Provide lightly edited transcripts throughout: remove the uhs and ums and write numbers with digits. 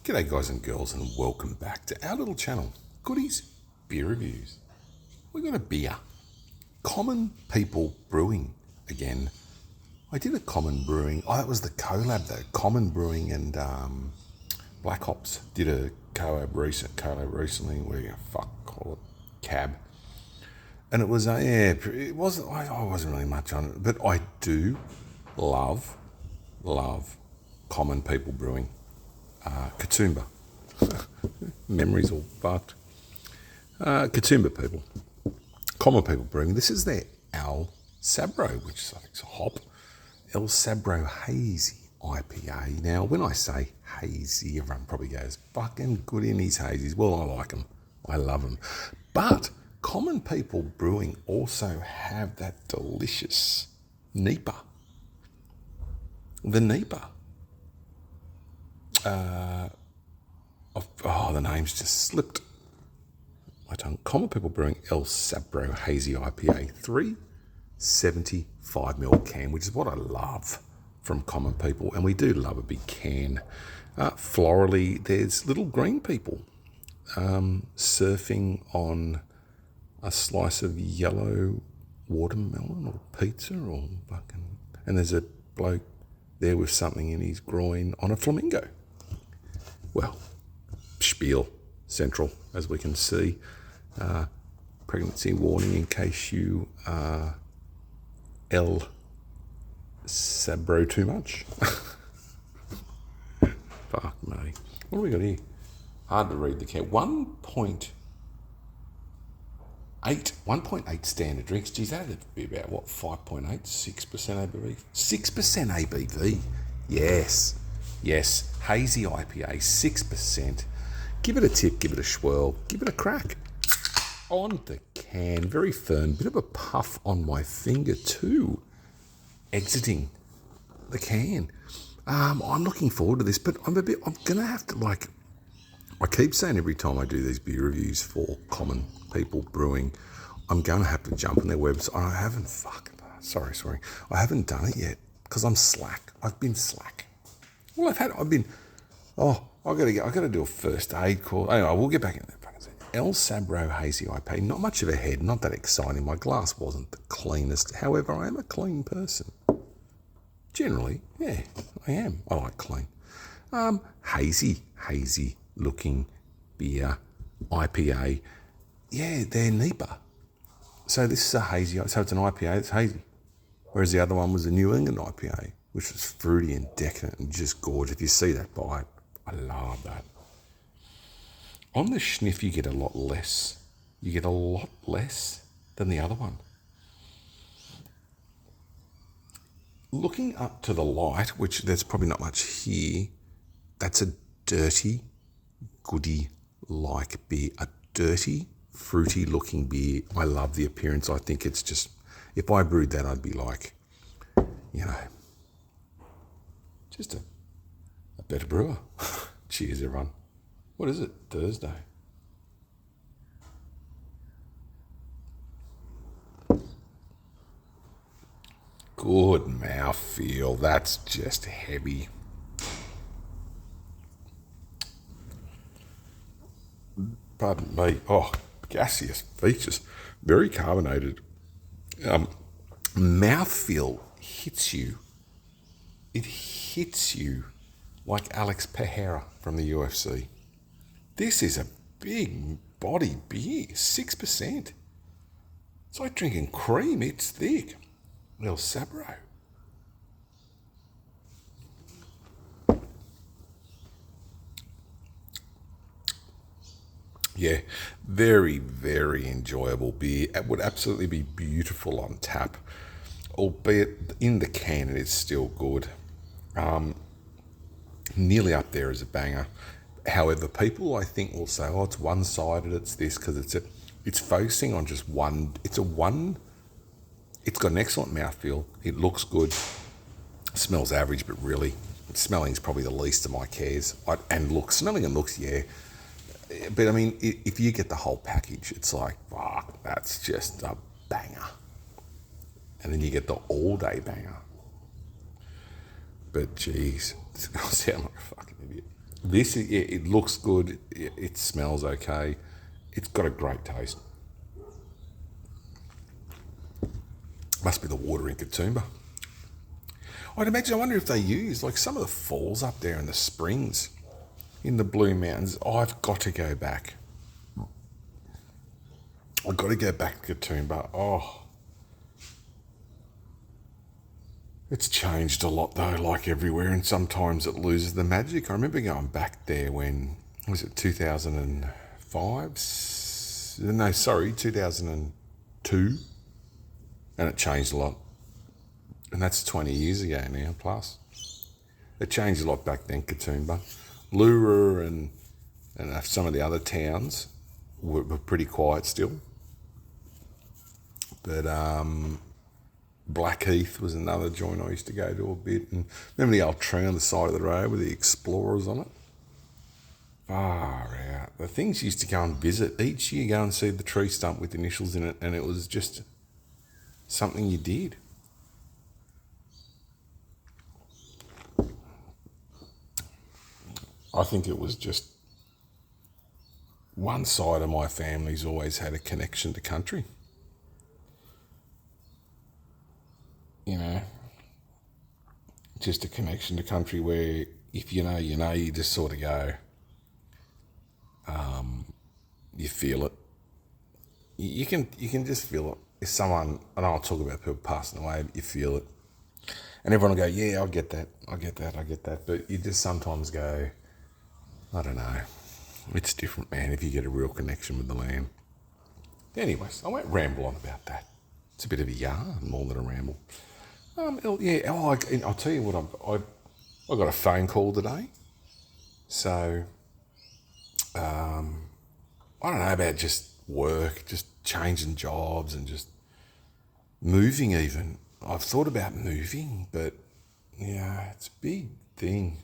G'day guys and girls, and welcome back to our little channel, Goodies Beer Reviews. We got a beer, Common People Brewing again. I did a Common Brewing, that was the collab though, Common Brewing and Black Hops did a collab recently, call it Cab. And it was, it wasn't, I wasn't really much on it, but I do love Common People Brewing. Katoomba. Memories all fucked. Katoomba people. Common People Brewing. This is their El Sabro, which is, I think, is a hop. El Sabro Hazy IPA. Now, when I say hazy, everyone probably goes, fucking good in these hazies. Well, I like them. I love them. But Common People Brewing also have that delicious NEPA. The NEPA. The name's just slipped my tongue. Common People Brewing El Sabro Hazy IPA 375ml can, which is what I love from Common People, and we do love a big can. Florally, there's little green people surfing on a slice of yellow watermelon or pizza or fucking, and there's a bloke there with something in his groin on a flamingo. Well, spiel central, as we can see. Pregnancy warning in case you El Sabro too much. Fuck me. What do we got here? Hard to read the can. 1.8 standard drinks. Geez, that'd be about, 5.8, 6% ABV? 6% ABV. Yes. Hazy IPA, 6%. Give it a tip, give it a swirl, give it a crack. On the can, very firm, bit of a puff on my finger too. Exiting the can. I'm looking forward to this, but I'm gonna have to, I keep saying every time I do these beer reviews for Common People Brewing, I'm going to have to jump on their website. I haven't I haven't done it yet because I'm slack. I've been slack. Well, I got to do a first aid course. Anyway, we'll get back in there. El Sabro Hazy IPA, not much of a head, not that exciting. My glass wasn't the cleanest. However, I am a clean person. Generally, yeah, I am. I like clean. Hazy looking beer, IPA. Yeah, they're NEPA. So this is a hazy, so it's an IPA, it's hazy. Whereas the other one was a New England IPA, which was fruity and decadent and just gorgeous. If you see that bite, I love that. On the sniff, you get a lot less. You get a lot less than the other one. Looking up to the light, which there's probably not much here, that's a dirty, goody-like beer. A dirty, fruity-looking beer. I love the appearance. I think it's just, if I brewed that, I'd be like, just a better brewer. Cheers, everyone. What is it? Thursday. Good mouthfeel. That's just heavy. Pardon me. Oh, gaseous features. Very carbonated. Mouthfeel hits you. It hits you like Alex Pereira from the UFC. This is a big body beer, 6%. It's like drinking cream, it's thick. El Sabro. Yeah, very, very enjoyable beer. It would absolutely be beautiful on tap, albeit in the can it is still good. Nearly up there as a banger. However, people I think will say, it's one-sided, it's this, because it's focusing on just one. It's got an excellent mouthfeel. It looks good. Smells average, but really, smelling is probably the least of my cares. Smelling and looks, yeah. But I mean, if you get the whole package, it's like, fuck, that's just a banger. And then you get the all-day banger. But geez, this is going to sound like a fucking idiot. This, it looks good. It smells okay. It's got a great taste. Must be the water in Katoomba. I'd imagine, I wonder if they use, like, some of the falls up there in the springs in the Blue Mountains. I've got to go back. I've got to go back to Katoomba. Oh, it's changed a lot though, like everywhere, and sometimes it loses the magic. I remember going back there when, was it 2005? No, sorry, 2002. And it changed a lot. And that's 20 years ago now, plus. It changed a lot back then, Katoomba. Lura and some of the other towns were pretty quiet still. But Blackheath was another joint I used to go to a bit. And remember the old tree on the side of the road with the explorers on it? Far out. The things you used to go and visit. Each year go and see the tree stump with initials in it, and it was just something you did. I think it was just one side of my family's always had a connection to country. You know, just a connection to country where if you know, you just sort of go, you feel it. You can just feel it. If someone, and I'll talk about people passing away, but you feel it. And everyone will go, yeah, I get that. But you just sometimes go, I don't know. It's different, man, if you get a real connection with the land. Anyways, I won't ramble on about that. It's a bit of a yarn more than a ramble. I'll tell you what, I got a phone call today. So, I don't know about just work, just changing jobs and just moving even. I've thought about moving, but, yeah, it's a big thing.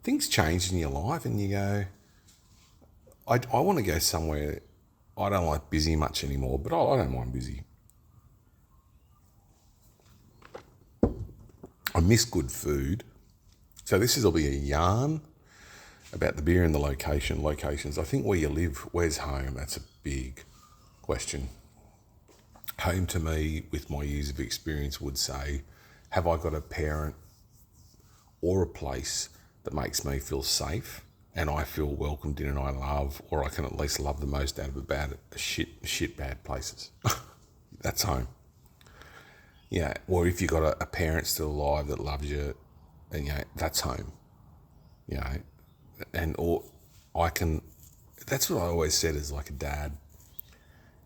Things change in your life and you go, I want to go somewhere. I don't like busy much anymore, but I don't mind busy. I miss good food. So will be a yarn about the beer and the locations. I think where you live, where's home? That's a big question. Home to me, with my years of experience, would say, have I got a parent or a place that makes me feel safe and I feel welcomed in and I love, or I can at least love the most out of bad places. That's home. Yeah, or if you've got a parent still alive that loves you, and that's home. That's what I always said as like a dad.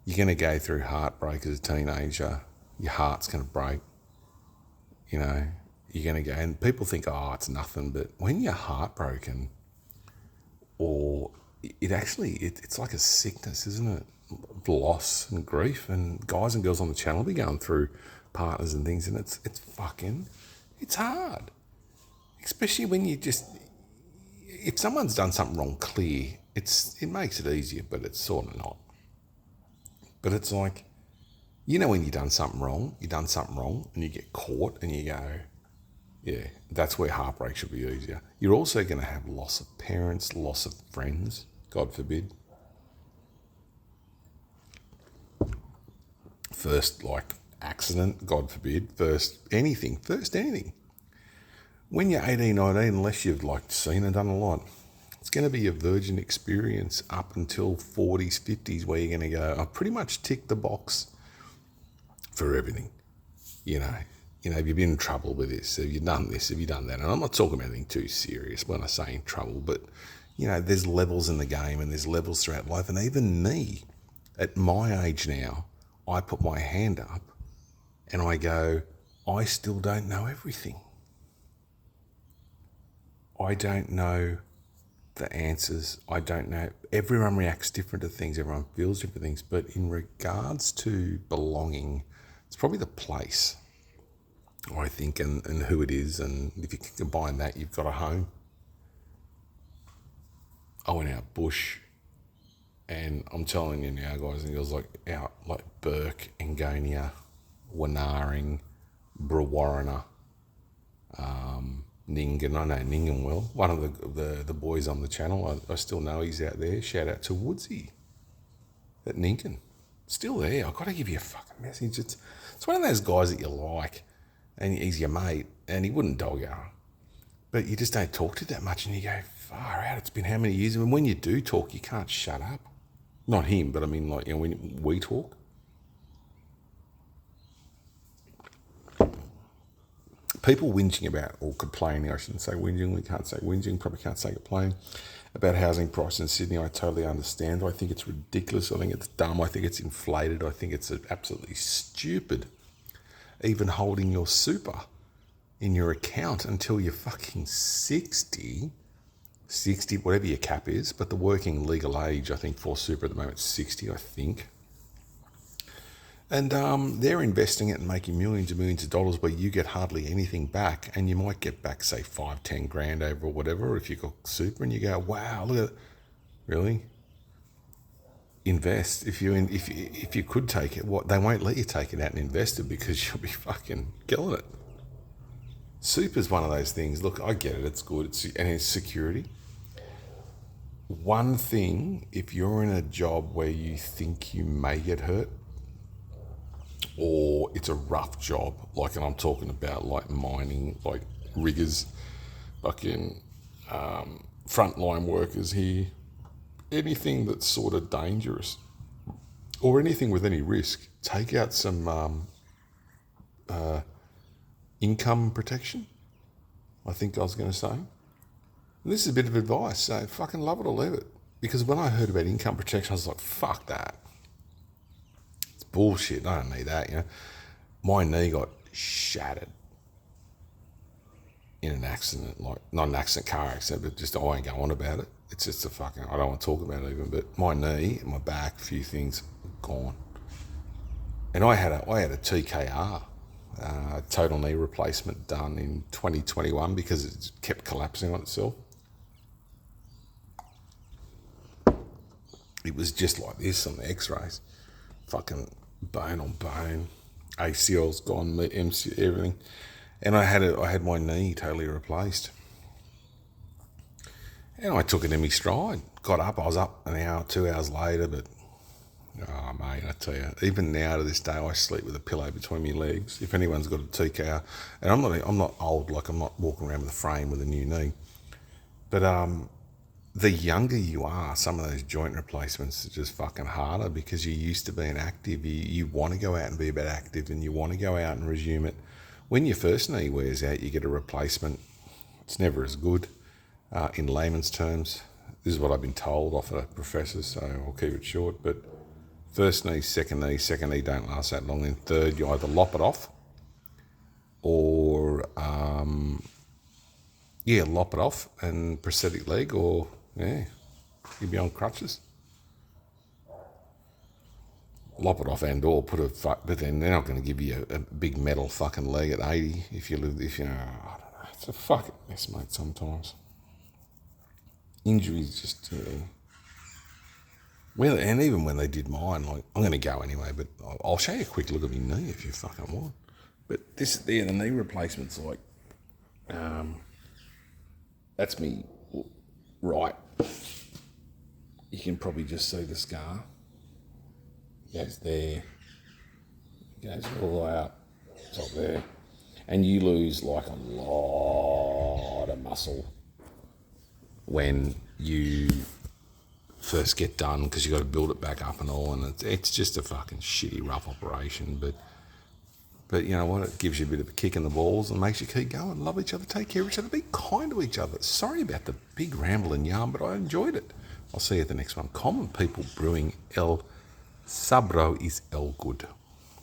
You're going to go through heartbreak as a teenager. Your heart's going to break. You're going to go, and people think, oh, it's nothing. But when you're heartbroken, or it's like a sickness, isn't it? Loss and grief, and guys and girls on the channel be going through partners and things, and it's hard. Especially when if someone's done something wrong, clear, it makes it easier, but it's sort of not. But it's like, when you've done something wrong, and you get caught, and you go, yeah, that's where heartbreak should be easier. You're also going to have loss of parents, loss of friends, God forbid. First, like, accident, God forbid. First anything. When you're 18, 19, unless you've seen and done a lot, it's going to be a virgin experience up until 40s, 50s, where you're going to go, I've pretty much ticked the box for everything. Have you been in trouble with this? Have you done this? Have you done that? And I'm not talking about anything too serious when I say in trouble, but, there's levels in the game and there's levels throughout life. And even me, at my age now, I put my hand up and I go, I still don't know everything. I don't know the answers. I don't know. Everyone reacts different to things. Everyone feels different things. But in regards to belonging, it's probably the place, I think, and who it is. And if you can combine that, you've got a home. I went out bush, and I'm telling you now, guys and girls, out Burke, Angonia, Wanaring, Brewarrina, Ningen. I know Ningen well. One of the boys on the channel. I still know he's out there. Shout out to Woodsy at Ningen. Still there. I've got to give you a fucking message. It's one of those guys that you like, and he's your mate, and he wouldn't dog you, but you just don't talk to that much, and you go, far out, it's been how many years? And when you do talk, you can't shut up. Not him, but I mean, like, when we talk. People whinging about, or complaining, I shouldn't say whinging, we can't say whinging, probably can't say complaining, about housing price in Sydney. I totally understand. I think it's ridiculous. I think it's dumb. I think it's inflated. I think it's absolutely stupid. Even holding your super in your account until you're fucking 60, whatever your cap is, but the working legal age, I think, for super at the moment is 60, I think. And they're investing it and making millions and millions of dollars where you get hardly anything back, and you might get back, say, 5-10 grand over or whatever if you got super, and you go, wow, look at it. Really? Invest. If you could take it, they won't let you take it out and invest it because you'll be fucking killing it. Super's one of those things. Look, I get it. It's good. And it's security. One thing, if you're in a job where you think you may get hurt, or it's a rough job, like, and I'm talking about like mining, like riggers, fucking frontline workers here, anything that's sort of dangerous, or anything with any risk, take out some income protection, I think I was going to say. And this is a bit of advice, so fucking love it or leave it. Because when I heard about income protection, I was like, fuck that. Bullshit, I don't need that, you know. My knee got shattered in an accident, like, not an accident, car accident, but just, I won't go on about it. It's just I don't want to talk about it even, but my knee, my back, a few things, gone. And I had a TKR, total knee replacement, done in 2021 because it kept collapsing on itself. It was just like this on the x-rays. Fucking bone on bone, ACL's gone, MC, everything, and I had my knee totally replaced, and I took it in my stride. Got up, I was up an hour, 2 hours later, but oh mate, I tell you, even now to this day, I sleep with a pillow between my legs. If anyone's got a TKR, and I'm not old, like I'm not walking around with a frame with a new knee, but the younger you are, some of those joint replacements are just fucking harder because you're used to being active. You want to go out and be a bit active, and you want to go out and resume it. When your first knee wears out, you get a replacement. It's never as good. In layman's terms, this is what I've been told off a professor, so I'll keep it short. But first knee second knee don't last that long. Then third, you either lop it off or, lop it off and prosthetic leg, or you'd be on crutches. Lop it off and or put but then they're not going to give you a big metal fucking leg at 80 if you know, I don't know. It's a fucking mess, mate, sometimes. Injuries just, well, and even when they did mine, like, I'm going to go anyway, but I'll show you a quick look at my knee if you fucking want. But this there, the knee replacement's like, that's me right. You can probably just see the scar. Goes there. Goes all the way up. It's up there. And you lose like a lot of muscle when you first get done, because you got to build it back up and all, and it's just a fucking shitty, rough operation. But you know what? It gives you a bit of a kick in the balls and makes you keep going. Love each other, take care of each other, be kind to each other. Sorry about the big ramble and yarn, but I enjoyed it. I'll see you at the next one. Common People Brewing, El Sabro is El Good.